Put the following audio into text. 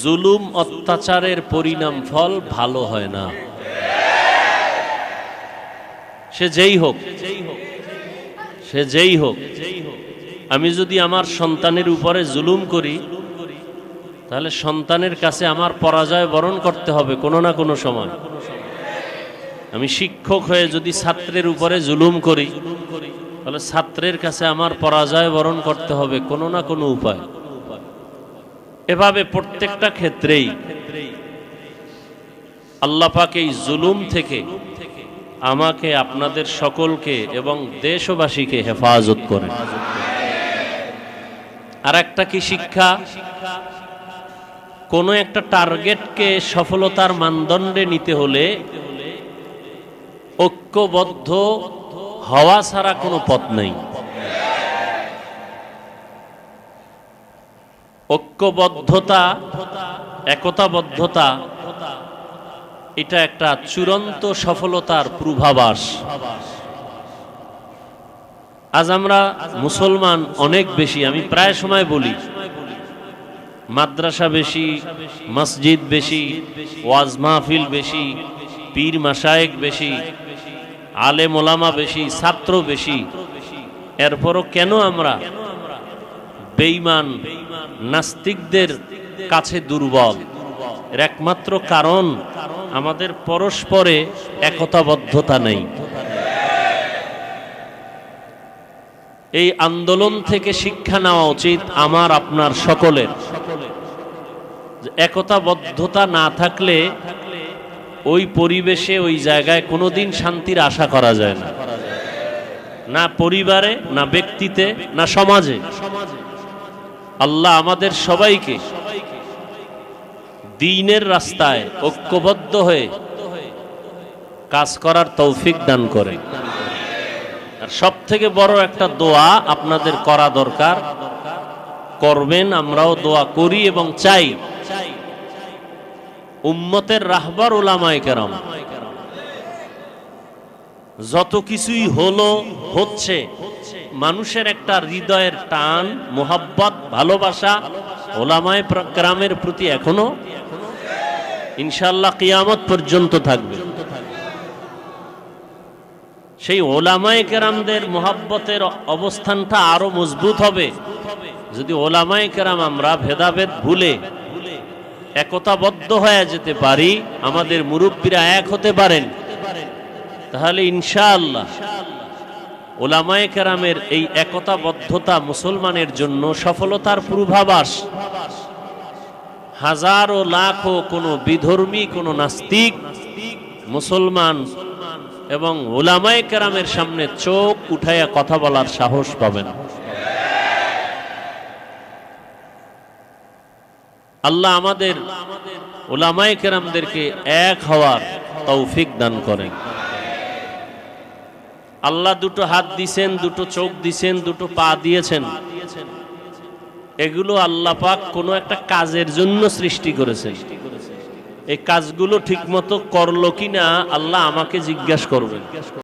জুলুম অত্যাচারের পরিণাম ফল ভালো হয় না। সে যেই হোক, আমি যদি আমার সন্তানের উপরে জুলুম করি তাহলে সন্তানের কাছে আমার পরাজয় বরণ করতে হবে কোনো না কোনো সময়। আমি শিক্ষক হয়ে যদি ছাত্রের উপরে জুলুম করি তাহলে ছাত্রের কাছে আমার পরাজয় বরণ করতে হবে কোনো না কোনো উপায়। এভাবে প্রত্যেকটা ক্ষেত্রেই আল্লাহ পাক এই জুলুম থেকে আমাকে, আপনাদের সকলকে এবং দেশবাসীকে হেফাজত করেন। আর একটা কি শিক্ষা, কোনো একটা টার্গেটকে সফলতার মানদণ্ডে নিতে হলে ঐক্যবদ্ধ হওয়া ছাড়া কোনো পথ নেই। ঐক্যবদ্ধতা, একতাবদ্ধতা, এটা একটা চূড়ান্ত সফলতার পূর্বাভাস। আজ আমরা মুসলমান অনেক বেশি, আমি প্রায় সময় বলি, মাদ্রাসা বেশি, মসজিদ বেশি, ওয়াজ মাহফিল বেশি, পীর মাশায়েখ বেশি, আলেম ওলামা বেশি, ছাত্র বেশি, এরপরও কেন আমরা বেঈমান নাস্তিকদের কাছে দুর্বল? এর একমাত্র কারণ আমাদের পরস্পরে একতাবদ্ধতা নেই। এই আন্দোলন থেকে শিক্ষা নেওয়া উচিত আমার আপনার সকলের। একতাবদ্ধতা না থাকলে ওই পরিবেশে, ওই জায়গায় কোনোদিন শান্তির আশা করা যায় না, না পরিবারে, না ব্যক্তিতে, না সমাজে। আল্লাহ আমাদের সবাইকে দ্বীনের রাস্তায় ঐক্যবদ্ধ হয়ে কাজ করার তৌফিক দান করে। আর সব থেকে বড় একটা দোয়া আপনাদের করা দরকার, করবেন, আমরাও দোয়া করি এবং চাই, উম্মতের রাহবার উলামায়ে কেরাম যত কিছুই হলো হচ্ছে, মানুষের একটা হৃদয়ের টান, মোহাব্বত, ভালোবাসা উলামায়ে কেরামের প্রতি এখনো ইনশাআল্লাহ কিয়ামত পর্যন্ত থাকবে। সেই উলামায়ে কেরামদের মোহাব্বতের অবস্থানটা আরো মজবুত হবে যদি উলামায়ে কেরাম আমরা ভেদাভেদ ভুলে একতাবদ্ধ হয়ে যেতে পারি, আমাদের মুরব্বীরা এক হতে পারেন, তাহলে ইনশাআল্লাহ উলামায়ে কেরামের এই একতাবদ্ধতা মুসলমানের জন্য সফলতার পূর্বাভাস। হাজারো লাখো কোনো বিধর্মী, কোনো নাস্তিক মুসলমান এবং উলামায়ে কেরামের সামনে চোখ উঠাইয়া কথা বলার সাহস পাবে না। আল্লাহ আমাদের উলামায়ে কেরামদেরকে এক হওয়ার তৌফিক দান করেন। আল্লাহ দুটো হাত দিয়েছেন, দুটো চোখ দিয়েছেন, দুটো পা দিয়েছেন, এগুলো আল্লাহ পাক কোনো একটা কাজের জন্য সৃষ্টি করেছেন। এই কাজগুলো ঠিকমতো করলো কিনা আল্লাহ আমাকে জিজ্ঞাসা করবেন।